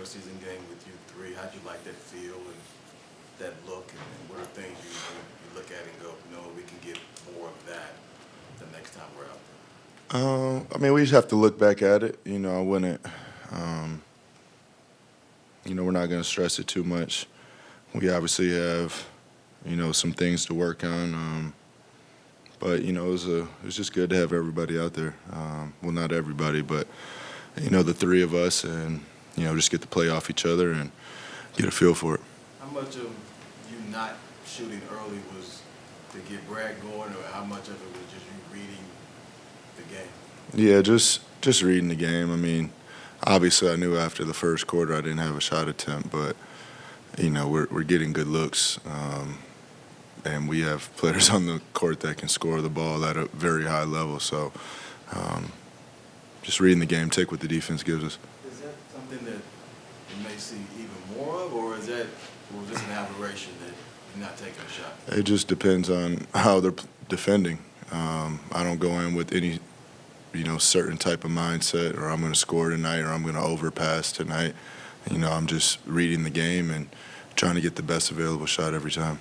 season game with you three. How'd you like that feel and that look? And what are things you look at and go, no, we can get more of that the next time we're out there? I mean, we just have to look back at it. I wouldn't. We're not going to stress it too much. We obviously have, some things to work on. But it was just good to have everybody out there. Well, not everybody, but the three of us, and just get to play off each other and get a feel for it. How much of you not shooting early was to get Brad going, or how much of it was just you reading the game? Yeah, just reading the game. I mean, obviously I knew after the first quarter I didn't have a shot attempt, but we're getting good looks. And we have players on the court that can score the ball at a very high level. So just reading the game, take what the defense gives us. Is that something that you may see even more of, or was this an aberration that you're not taking a shot? It just depends on how they're defending. I don't go in with any, certain type of mindset, or I'm going to score tonight, or I'm going to overpass tonight. I'm just reading the game and trying to get the best available shot every time.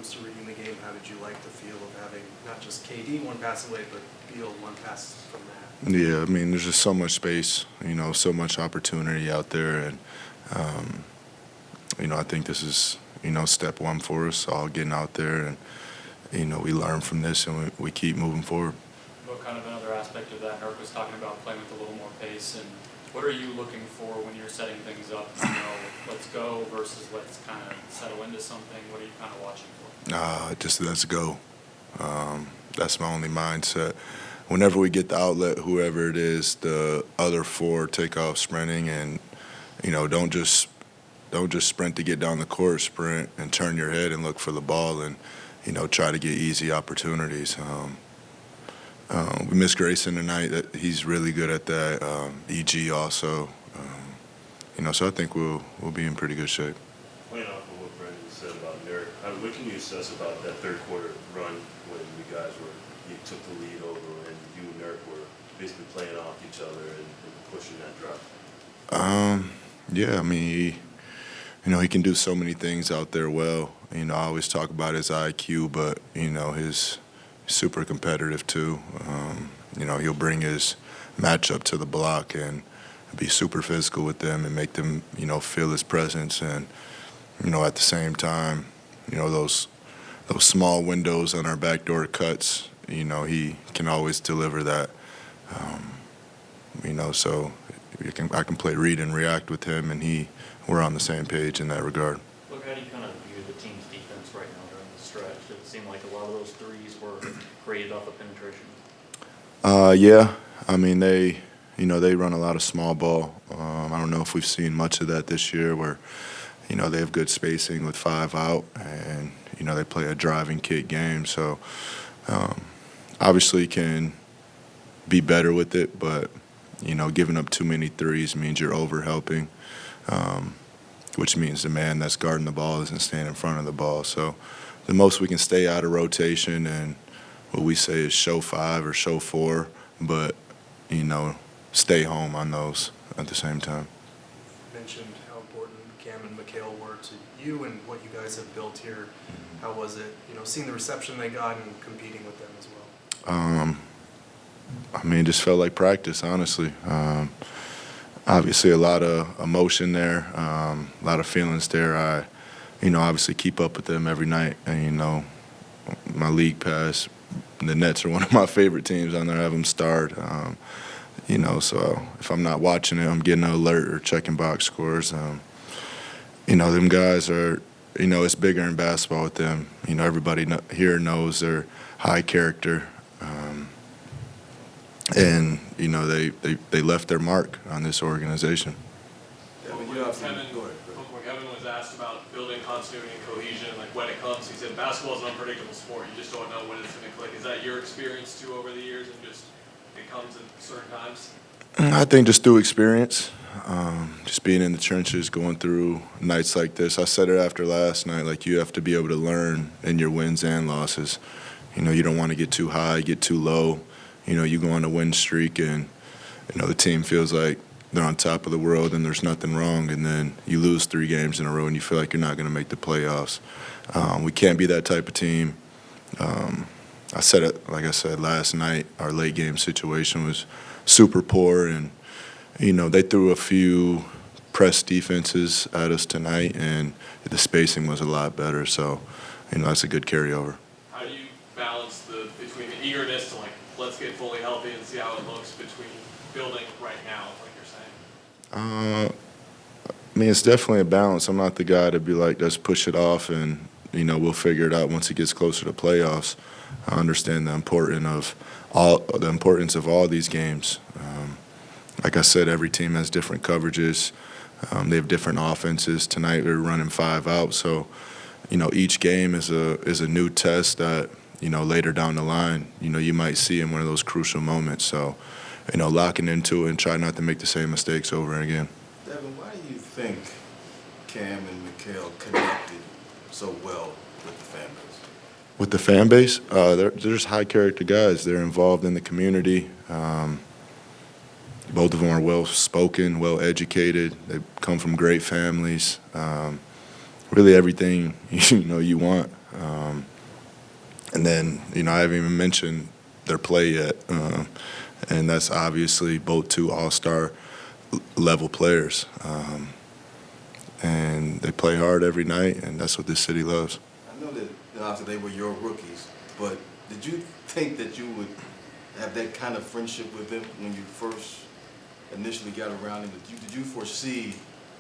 To reading the game, how did you like the feel of having not just KD one pass away, but Beal one pass from that? Yeah, I mean, there's just so much space, so much opportunity out there, and I think this is step one for us, all getting out there, and we learn from this and we keep moving forward. What kind of another aspect of that, Nurk was talking about playing with a little more pace, and what are you looking for when you're setting things up? Let's go versus let's kind of settle into something. What are you kind of watching for? Just let's go. That's my only mindset. Whenever we get the outlet, whoever it is, the other four take off sprinting, and don't just sprint to get down the court. Sprint and turn your head and look for the ball, and try to get easy opportunities. We miss Grayson tonight. That he's really good at that. EG also. So I think we'll be in pretty good shape. Playing off of what Brendan said about Nurk, what can you assess about that third quarter run when you took the lead over and you and Nurk were basically playing off each other and pushing that drive? Yeah, I mean, he can do so many things out there well. I always talk about his IQ, but his super competitive too. He'll bring his matchup to the block and be super physical with them and make them, feel his presence. And, at the same time, those small windows on our backdoor cuts, he can always deliver that. So I can play read and react with him, and we're on the same page in that regard. Look, how do you kind of view the team's defense right now during the stretch? It seemed like a lot of those threes were created off of penetration. Yeah, I mean they run a lot of small ball. I don't know if we've seen much of that this year, where they have good spacing with 5 out, and they play a driving kick game. So obviously can be better with it, but giving up too many threes means you're over helping, which means the man that's guarding the ball isn't staying in front of the ball. So the most we can stay out of rotation, and what we say is show 5 or show 4, but stay home on those at the same time. You mentioned how important Cam and Mikal were to you and what you guys have built here. How was it, seeing the reception they got and competing with them as well? I mean, it just felt like practice, honestly. Obviously, a lot of emotion there, a lot of feelings there. I, obviously keep up with them every night. And, my league pass, the Nets are one of my favorite teams. I have them starred. So if I'm not watching it, I'm getting an alert or checking box scores. Them guys are, it's bigger in basketball with them. Everybody here knows they're high character. And, they left their mark on this organization. Kevin was asked about building continuity and cohesion, like when it comes, he said basketball is an unpredictable sport. You just don't know when it's going to click. Is that your experience too over the years, and just it comes at certain times? I think just through experience, just being in the trenches, going through nights like this. I said it after last night, like you have to be able to learn in your wins and losses. You don't want to get too high, get too low. You go on a win streak, and the team feels like they're on top of the world and there's nothing wrong, and then you lose 3 games in a row and you feel like you're not going to make the playoffs. We can't be that type of team. I said it, like I said last night, our late game situation was super poor, and they threw a few press defenses at us tonight, and the spacing was a lot better. So, that's a good carryover. How do you balance between the eagerness to let's get fully healthy and see how it looks between building right now, like you're saying? It's definitely a balance. I'm not the guy to be like, let's push it off and, we'll figure it out once it gets closer to playoffs. I understand the importance of all these games. Like I said, every team has different coverages. They have different offenses. Tonight we're running 5 out, so each game is a new test that later down the line you might see in one of those crucial moments. So locking into it and try not to make the same mistakes over and again. Devin, why do you think Cam and Mikal connected so well with the fan base? With the fan base, they're just high character guys. They're involved in the community. Both of them are well spoken, well educated. They come from great families. Really everything you want. And then I haven't even mentioned their play yet, and that's obviously both 2 all-star level players. And they play hard every night, and that's what this city loves. I know that after they were your rookies, but did you think that you would have that kind of friendship with them when you first initially got around them? Did you foresee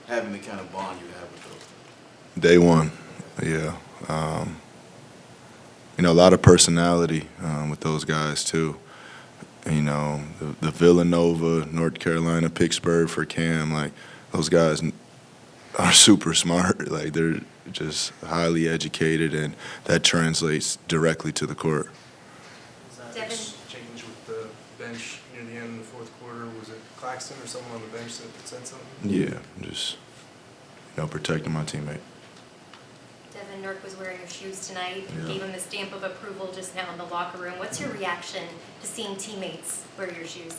having the kind of bond you have with those? Day one, yeah. A lot of personality with those guys too. The Villanova, North Carolina, Pittsburgh for Cam, those guys are super smart. They're just highly educated, and that translates directly to the court. Devin. Change with the bench near the end of the fourth quarter. Was it Claxton or someone on the bench that said something? Yeah, just protecting my teammate. Devin, Nurk was wearing your shoes tonight. Yeah. Gave him the stamp of approval just now in the locker room. What's your reaction to seeing teammates wear your shoes?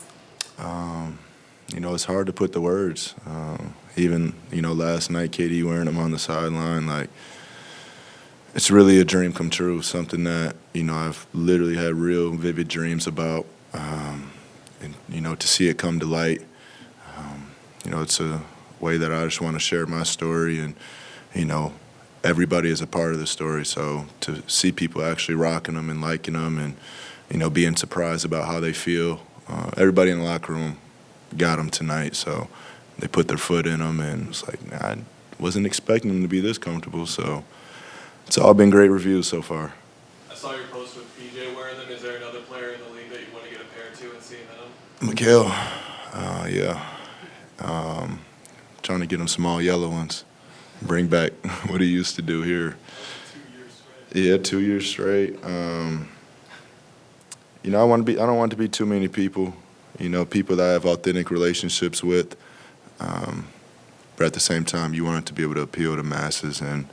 It's hard to put the words. Even last night, KD wearing them on the sideline, it's really a dream come true. Something that I've literally had real vivid dreams about, and to see it come to light. It's a way that I just want to share my story, and everybody is a part of the story. So to see people actually rocking them and liking them, and being surprised about how they feel. Everybody in the locker room got them tonight, so they put their foot in them, and it's I wasn't expecting them to be this comfortable. So it's all been great reviews so far. I saw your post with PJ wearing them. Is there another player in the league that you want to get a pair to and see them? Mikal, yeah. Trying to get him some all yellow ones. Bring back what he used to do here. 2 years straight. Yeah, 2 years straight. I don't want to be too many people. People that I have authentic relationships with. But at the same time, you want it to be able to appeal to masses, and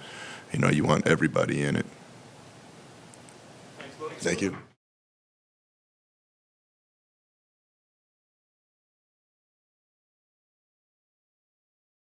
you want everybody in it. Thanks, buddy. Thank you.